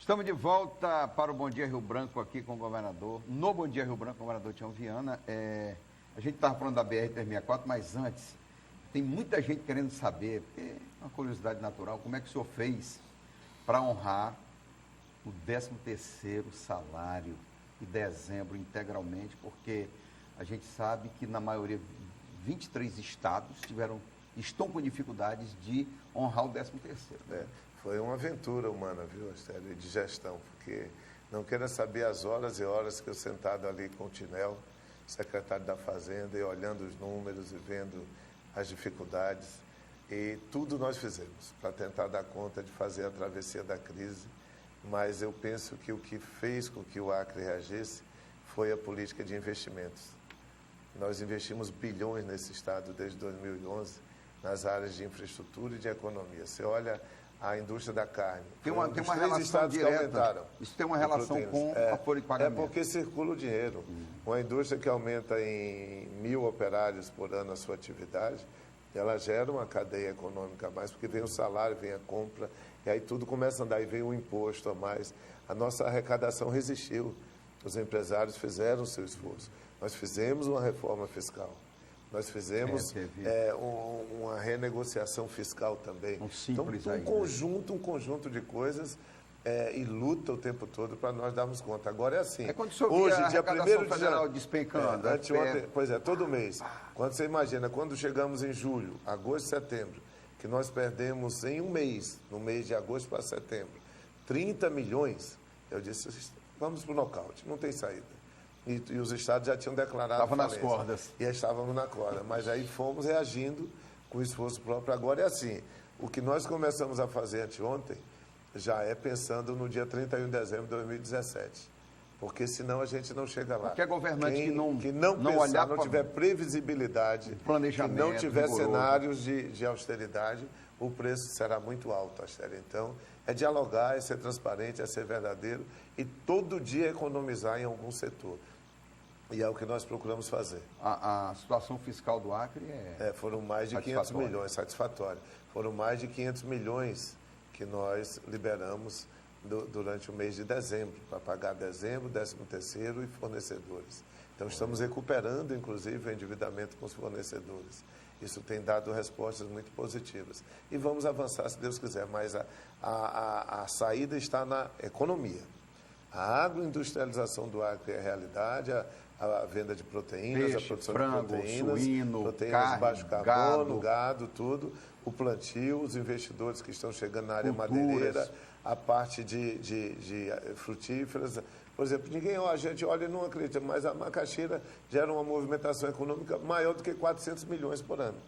Estamos de volta para o Bom Dia Rio Branco aqui com o governador. No Bom Dia Rio Branco, o governador Tião Viana. A gente estava falando da BR-364, mas antes, tem muita gente querendo saber, porque é uma curiosidade natural, como é que o senhor fez para honrar o 13º salário de dezembro integralmente, porque a gente sabe que na maioria, 23 estados estão com dificuldades de honrar o 13º. Foi uma aventura humana, viu, Astério, de gestão, porque não queira saber as horas e horas que eu sentado ali com o Tinel, secretário da Fazenda, e olhando os números e vendo as dificuldades. E tudo nós fizemos para tentar dar conta de fazer a travessia da crise, mas eu penso que o que fez com que o Acre reagisse foi a política de investimentos. Nós investimos bilhões nesse estado desde 2011, nas áreas de infraestrutura e de economia. Você olha a indústria da carne. Tem uma relação direta. Isso tem uma relação com a folha de pagamento. É porque circula o dinheiro. Uma indústria que aumenta em 1.000 operários por ano a sua atividade, ela gera uma cadeia econômica a mais, porque vem o salário, vem a compra, e aí tudo começa a andar, e vem o imposto a mais. A nossa arrecadação resistiu. Os empresários fizeram o seu esforço. Nós fizemos uma reforma fiscal. Nós fizemos uma renegociação fiscal também. Então, um conjunto de coisas e luta o tempo todo para nós darmos conta. Agora é assim. Quando o senhor hoje, dia 1º de janeiro, despencando. Anteontem, pois é, todo mês. Quando você imagina, quando chegamos em julho, agosto, setembro, que nós perdemos em um mês, no mês de agosto para setembro, 30 milhões, eu disse, vamos para o nocaute, não tem saída. E os estados já tinham declarado Estavam nas cordas. E estávamos na corda. Mas aí fomos reagindo com esforço próprio. Agora é assim, o que nós começamos a fazer anteontem já é pensando no dia 31 de dezembro de 2017. Porque senão a gente não chega lá. Qualquer governante que não tiver previsibilidade, planejamento, que não tiver rigoroso. Cenários de austeridade, o preço será muito alto, Astério. Então, é dialogar, é ser transparente, é ser verdadeiro e todo dia economizar em algum setor. E é o que nós procuramos fazer. A situação fiscal do Acre foram mais de 500 milhões, satisfatória. Foram mais de 500 milhões que nós liberamos durante o mês de dezembro, para pagar dezembro, 13º e fornecedores. Então, estamos recuperando, inclusive, o endividamento com os fornecedores. Isso tem dado respostas muito positivas. E vamos avançar, se Deus quiser, mas a saída está na economia. A agroindustrialização do Acre é a realidade, a venda de proteínas, peixe, a produção frango, de proteínas, proteína, proteínas de baixo carbono, gado, tudo, o plantio, os investidores que estão chegando na área madeireira, a parte de frutíferas. Por exemplo, a gente olha e não acredita, mas a macaxeira gera uma movimentação econômica maior do que 400 milhões por ano.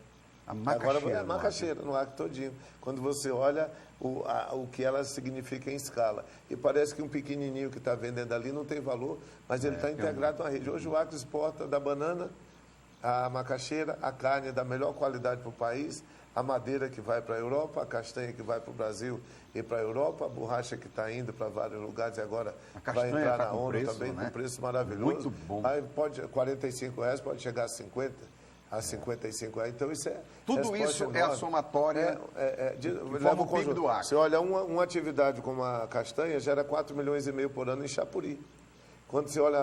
A macaxeira. Agora, a macaxeira no Acre todinho. Quando você olha o que ela significa em escala. E parece que um pequenininho que está vendendo ali não tem valor, mas ele está integrado na rede. Hoje o Acre exporta da banana, a macaxeira, a carne da melhor qualidade para o país, a madeira que vai para a Europa, a castanha que vai para o Brasil e para a Europa, a borracha que está indo para vários lugares e agora vai entrar na ONU também, com preço maravilhoso. Muito bom. Aí pode, R$45 pode chegar a 50. A 55 reais. Então, isso é... Tudo isso é a somatória que forma o PIB do Acre. Você olha, uma atividade como a castanha gera 4,5 milhões por ano em Chapuri. Quando você olha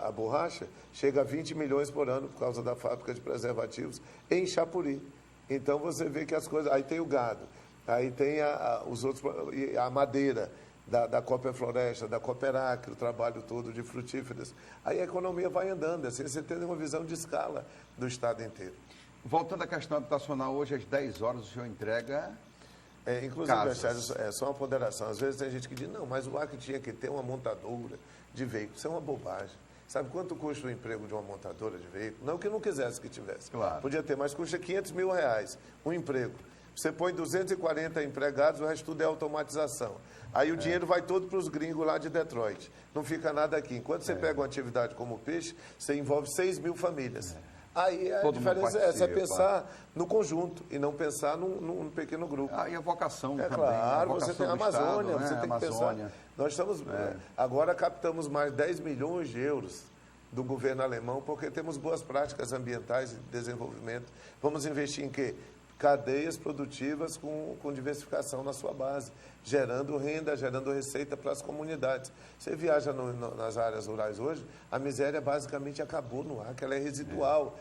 a borracha, chega a 20 milhões por ano por causa da fábrica de preservativos em Chapuri. Então, você vê que as coisas... Aí tem o gado, aí tem os outros... A madeira da Cooper Floresta, da Cooper Acre, o trabalho todo de frutíferas. Aí a economia vai andando, assim, você tem uma visão de escala do estado inteiro. Voltando à questão habitacional, hoje às 10 horas o senhor entrega inclusive, só uma ponderação. Às vezes tem gente que diz, não, mas o Acre tinha que ter uma montadora de veículos. Isso é uma bobagem. Sabe quanto custa o emprego de uma montadora de veículos? Não que não quisesse que tivesse. Claro. Podia ter, mas custa R$500 mil um emprego. Você põe 240 empregados, o resto tudo é automatização. Aí o dinheiro vai todo para os gringos lá de Detroit. Não fica nada aqui. Enquanto você pega uma atividade como o peixe, você envolve 6 mil famílias. Aí a diferença é essa, é pensar no conjunto e não pensar num pequeno grupo. E a vocação também. Claro, a vocação você tem a Amazônia, Estado, você tem que pensar. Nós estamos, agora captamos mais 10 milhões de euros do governo alemão, porque temos boas práticas ambientais e de desenvolvimento. Vamos investir em quê? cadeias produtivas com diversificação na sua base, gerando renda, gerando receita para as comunidades. Você viaja nas áreas rurais hoje, a miséria basicamente acabou no Acre, ela é residual.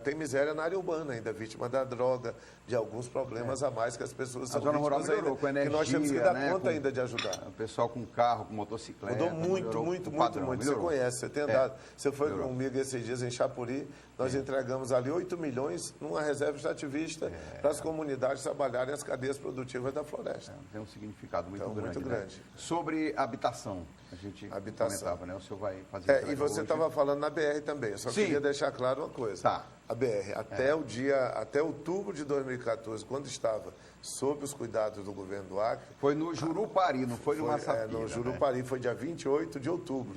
Tem miséria na área urbana ainda, vítima da droga, de alguns problemas a mais que as pessoas são vítimas rural melhorou, ainda, com energia, que nós temos que dar conta ainda de ajudar. O pessoal com carro, com motocicleta. Mudou muito. Você conhece, você tem andado. Você foi comigo esses dias em Chapuri, nós entregamos ali 8 milhões numa reserva extrativista para as comunidades trabalharem as cadeias produtivas da floresta. Tem um significado muito grande. Muito grande. Né? Sobre habitação, a gente comentava, né? O senhor vai fazer... E você estava falando na BR também, eu só queria deixar claro uma coisa. Tá. A BR, até outubro de 2014, quando estava sob os cuidados do governo do Acre... Foi no Jurupari, não foi no Massapira. No Jurupari, foi dia 28 de outubro.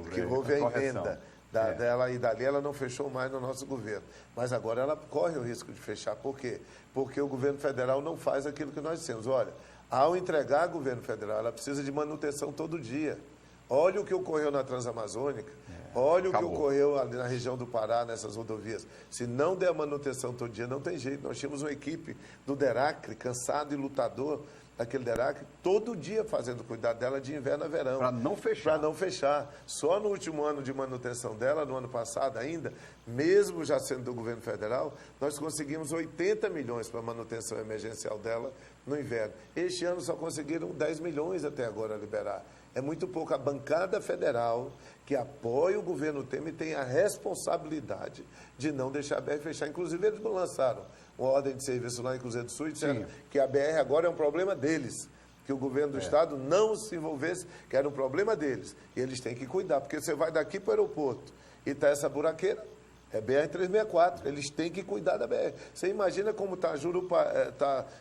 Que houve a emenda dela, e dali ela não fechou mais no nosso governo. Mas agora ela corre o risco de fechar. Por quê? Porque o governo federal não faz aquilo que nós dissemos. Olha, ao entregar ao governo federal, ela precisa de manutenção todo dia. Olha o que ocorreu na Transamazônica, olha o que ocorreu ali na região do Pará, nessas rodovias. Se não der manutenção todo dia, não tem jeito. Nós tínhamos uma equipe do DERACRE, cansado e lutador, daquele DERACRE, todo dia fazendo cuidado dela de inverno a verão. Para não fechar. Para não fechar. Só no último ano de manutenção dela, no ano passado ainda, mesmo já sendo do governo federal, nós conseguimos 80 milhões para a manutenção emergencial dela no inverno. Este ano só conseguiram 10 milhões até agora liberar. É muito pouco. A bancada federal, que apoia o governo Temer, tem a responsabilidade de não deixar a BR fechar. Inclusive, eles não lançaram uma ordem de serviço lá em Cruzeiro do Sul e disseram que a BR agora é um problema deles, que o governo do Estado não se envolvesse, que era um problema deles. E eles têm que cuidar, porque você vai daqui para o aeroporto e está essa buraqueira, é BR-364, eles têm que cuidar da BR. Você imagina como está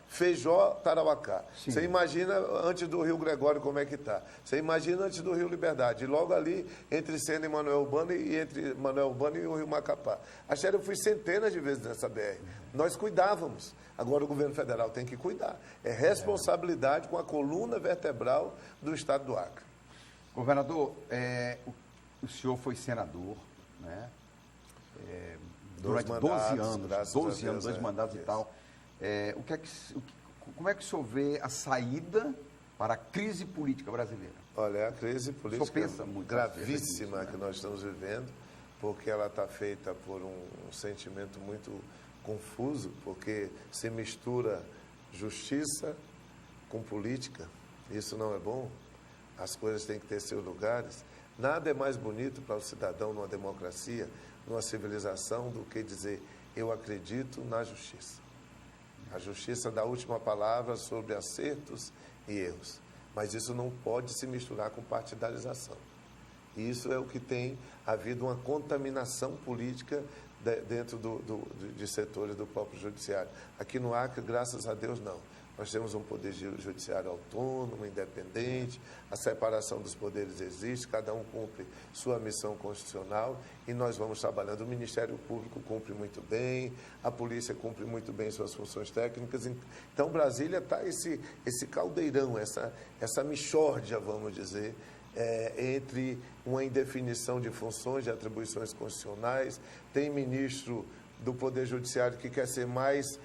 Feijó, Tarauacá. Você imagina antes do Rio Gregório como é que está. Você imagina antes do Rio Liberdade. E logo ali, entre Sena e Manoel Urbano, e entre Manoel Urbano e o Rio Macapá. Eu fui centenas de vezes nessa BR. Nós cuidávamos. Agora o governo federal tem que cuidar. É responsabilidade com a coluna vertebral do Estado do Acre. Governador, o senhor foi senador, né? Durante 12 anos, 2 mandatos e tal. Como é que o senhor vê a saída para a crise política brasileira? Olha, é a crise política gravíssima que nós estamos vivendo, porque ela está feita por um sentimento muito confuso, porque se mistura justiça com política. Isso não é bom. As coisas têm que ter seus lugares. Nada é mais bonito para o cidadão numa democracia, numa civilização, do que dizer, eu acredito na justiça. A justiça dá a última palavra sobre acertos e erros. Mas isso não pode se misturar com partidarização. E isso é o que tem havido uma contaminação política dentro de setores do próprio judiciário. Aqui no Acre, graças a Deus, não. Nós temos um poder judiciário autônomo, independente, a separação dos poderes existe, cada um cumpre sua missão constitucional e nós vamos trabalhando. O Ministério Público cumpre muito bem, a polícia cumpre muito bem suas funções técnicas. Então, Brasília está esse caldeirão, essa mixórdia, vamos dizer, entre uma indefinição de funções, de atribuições constitucionais. Tem ministro do Poder Judiciário que quer ser mais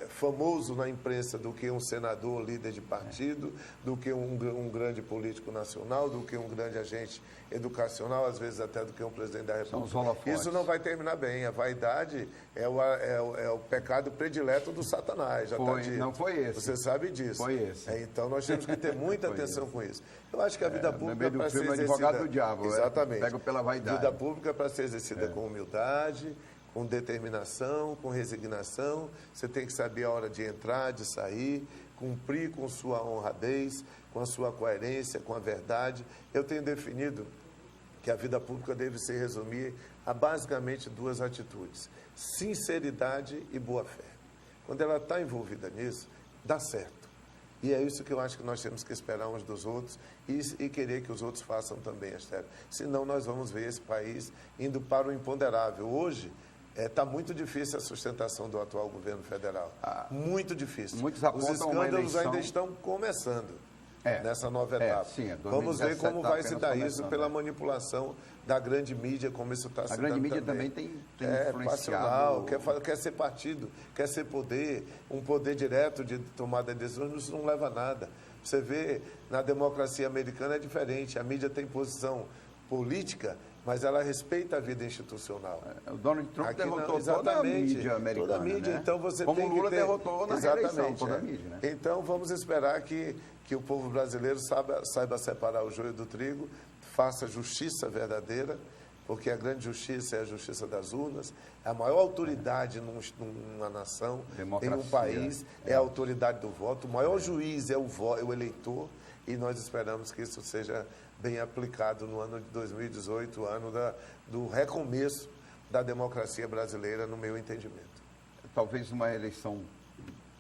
famoso na imprensa do que um senador, líder de partido, do que um grande político nacional, do que um grande agente educacional, às vezes até do que um presidente da República. Isso não vai terminar bem. A vaidade é o pecado predileto do Satanás. Já está dito. Não foi esse. Você sabe disso. Foi esse. Então nós temos que ter muita atenção com isso. Eu acho que a vida pública para ser exercida... advogado do diabo. Exatamente. Pega pela vaidade. A vida pública para ser exercida com humildade, com determinação, com resignação. Você tem que saber a hora de entrar, de sair, cumprir com sua honradez, com a sua coerência, com a verdade. Eu tenho definido que a vida pública deve se resumir a basicamente 2 atitudes: sinceridade e boa-fé. Quando ela está envolvida nisso, dá certo. E é isso que eu acho que nós temos que esperar uns dos outros e querer que os outros façam também, Astério. Senão nós vamos ver esse país indo para o imponderável. Hoje, está muito difícil a sustentação do atual governo federal. Muito difícil. Muitos apontam Os escândalos ainda estão começando. nessa nova etapa. Sim, vamos ver como vai se dar isso pela né? manipulação da grande mídia, como isso está se dando também. A grande mídia também tem influenciado... passional, quer ser partido, quer ser poder, um poder direto de tomada de decisões, isso não leva a nada. Você vê, na democracia americana é diferente, a mídia tem posição política, mas ela respeita a vida institucional. O Donald Trump Aqui derrotou toda a mídia americana. Toda a mídia, né? então você como tem Lula que ter... derrotou na reeleição toda a mídia. Né? Então vamos esperar que o povo brasileiro saiba separar o joio do trigo, faça justiça verdadeira, porque a grande justiça é a justiça das urnas, a maior autoridade numa nação, em um país, é a autoridade do voto, o maior juiz é o eleitor, e nós esperamos que isso seja bem aplicado no ano de 2018, ano do recomeço da democracia brasileira, no meu entendimento. Talvez uma eleição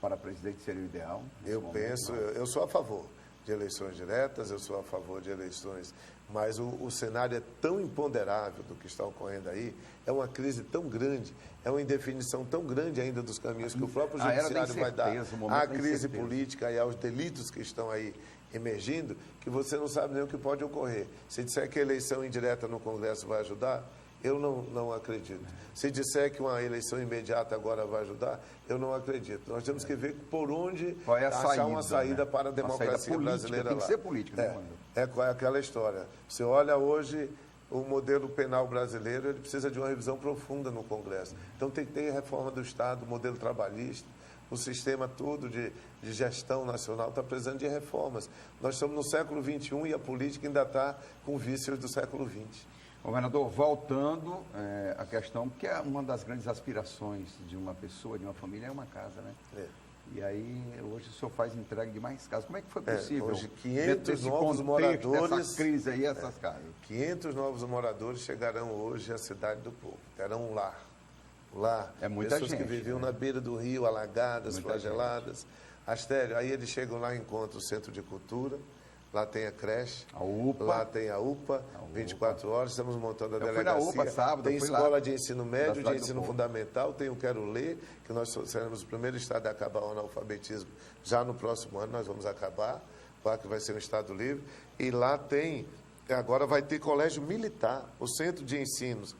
para presidente seria o ideal? Eu sou a favor de eleições diretas, eu sou a favor de eleições, mas o cenário é tão imponderável do que está ocorrendo aí, é uma crise tão grande, é uma indefinição tão grande ainda dos caminhos que o próprio judiciário vai dar à crise política e aos delitos que estão aí emergindo, que você não sabe nem o que pode ocorrer. Se disser que a eleição indireta no Congresso vai ajudar, eu não acredito. Se disser que uma eleição imediata agora vai ajudar, eu não acredito. Nós temos que ver por onde achar uma saída, né? Para a democracia brasileira. Tem que ser política, né? É aquela história. Você olha hoje o modelo penal brasileiro, ele precisa de uma revisão profunda no Congresso. Então tem que ter reforma do Estado, modelo trabalhista, o sistema todo de gestão nacional está precisando de reformas. Nós estamos no século XXI e a política ainda está com vícios do século XX. Governador, voltando à questão, porque é uma das grandes aspirações de uma pessoa, de uma família, é uma casa, né? E aí, hoje o senhor faz entrega de mais casas. Como é que foi possível? Hoje, 500 novos moradores... Essa crise aí, essas casas. 500 novos moradores chegarão hoje à cidade do povo. Terão um lar. É muita pessoas gente, que viviam né? na beira do rio, alagadas, muita flageladas. Gente. Astério, aí eles chegam lá e encontram o centro de cultura, lá tem a creche, a UPA, lá tem a UPA, 24 horas, estamos montando a delegacia. Fui na UPA sábado, tem escola de ensino médio, de ensino fundamental, tem o Quero Ler, que nós seremos o primeiro estado a acabar o analfabetismo já no próximo ano, nós vamos acabar, lá que vai ser um estado livre, e lá tem, agora vai ter colégio militar, o centro de ensinos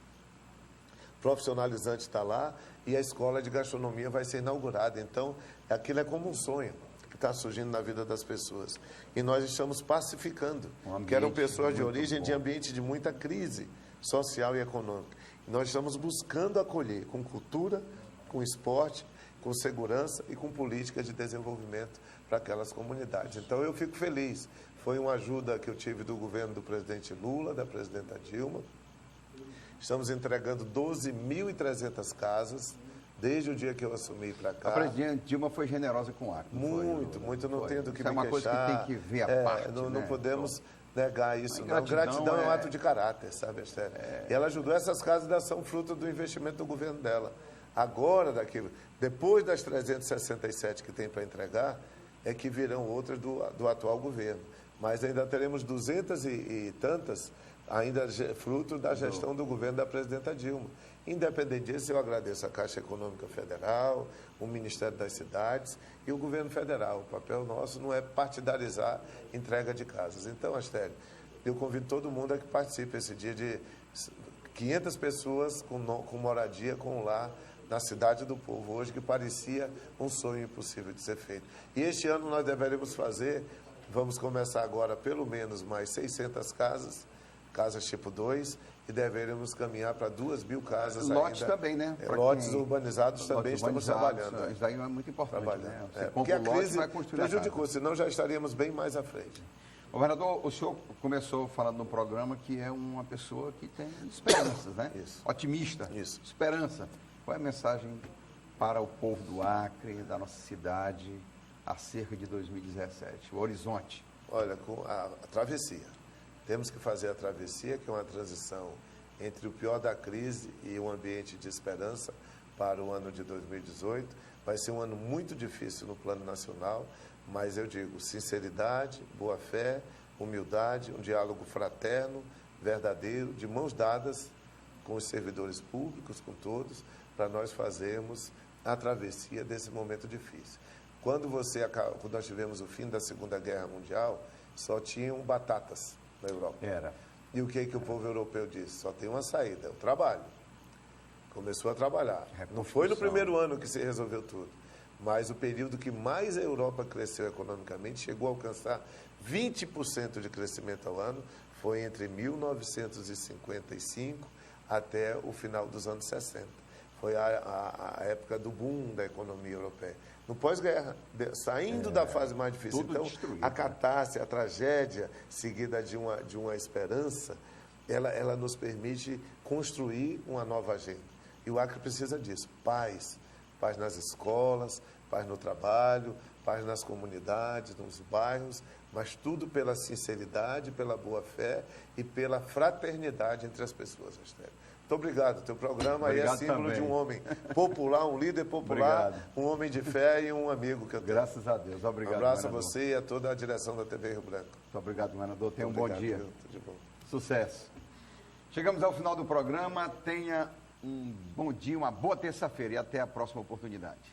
profissionalizante está lá, e a escola de gastronomia vai ser inaugurada. Então, aquilo é como um sonho que está surgindo na vida das pessoas. E nós estamos pacificando, que eram pessoas de origem de ambiente de muita crise social e econômica. E nós estamos buscando acolher com cultura, com esporte, com segurança e com políticas de desenvolvimento para aquelas comunidades. Então, eu fico feliz. Foi uma ajuda que eu tive do governo do presidente Lula, da presidenta Dilma. Estamos entregando 12.300 casas, desde o dia que eu assumi para cá. A presidente Dilma foi generosa com o Acre. Muito, não tenho do que me queixar. É uma coisa que tem que ver a parte, não podemos negar isso, não. Gratidão é um ato de caráter, sabe, Astério? E ela ajudou essas casas, são fruto do investimento do governo dela. Agora, depois das 367 que tem para entregar, é que virão outras do atual governo. Mas ainda teremos 200 e tantas, ainda fruto da gestão do governo da presidenta Dilma. Independente disso, eu agradeço a Caixa Econômica Federal, o Ministério das Cidades e o governo federal. O papel nosso não é partidarizar entrega de casas. Então, Astério, eu convido todo mundo a que participe esse dia de 500 pessoas com moradia, com lar, na cidade do povo, hoje que parecia um sonho impossível de ser feito. E este ano nós deveremos fazer, vamos começar agora pelo menos mais 600 casas tipo 2, e deveremos caminhar para 2.000 casas lotes ainda. também, né? Lotes urbanizados também estamos trabalhando. Isso aí é muito importante, né? Porque a crise prejudicou, senão já estaríamos bem mais à frente. Governador, o senhor começou falando no programa que é uma pessoa que tem esperanças, né? Isso. Otimista. Isso. Esperança. Qual é a mensagem para o povo do Acre, da nossa cidade, acerca de 2017? O horizonte. Olha, com a travessia. Temos que fazer a travessia, que é uma transição entre o pior da crise e um ambiente de esperança para o ano de 2018. Vai ser um ano muito difícil no plano nacional, mas eu digo sinceridade, boa-fé, humildade, um diálogo fraterno, verdadeiro, de mãos dadas com os servidores públicos, com todos, para nós fazermos a travessia desse momento difícil. Quando nós tivemos o fim da Segunda Guerra Mundial, só tinham batatas na Europa. Era. E o que o povo europeu disse? Só tem uma saída, é o trabalho. Começou a trabalhar. Não foi no primeiro ano que se resolveu tudo, mas o período que mais a Europa cresceu economicamente, chegou a alcançar 20% de crescimento ao ano, foi entre 1955 até o final dos anos 60. Foi a época do boom da economia europeia. No pós-guerra, saindo da fase mais difícil. Então, a catástrofe, a tragédia, seguida de uma esperança, ela nos permite construir uma nova agenda. E o Acre precisa disso, paz. Paz nas escolas, paz no trabalho, paz nas comunidades, nos bairros, mas tudo pela sinceridade, pela boa-fé e pela fraternidade entre as pessoas, Astério. Muito obrigado. O teu programa aí é símbolo também de um homem popular, um líder popular, um homem de fé e um amigo que eu tenho. Graças a Deus. Obrigado, um abraço governador. A você e a toda a direção da TV Rio Branco. Muito obrigado, governador. Tenha um bom dia. Tudo de bom. Sucesso. Chegamos ao final do programa. Tenha um bom dia, uma boa terça-feira e até a próxima oportunidade.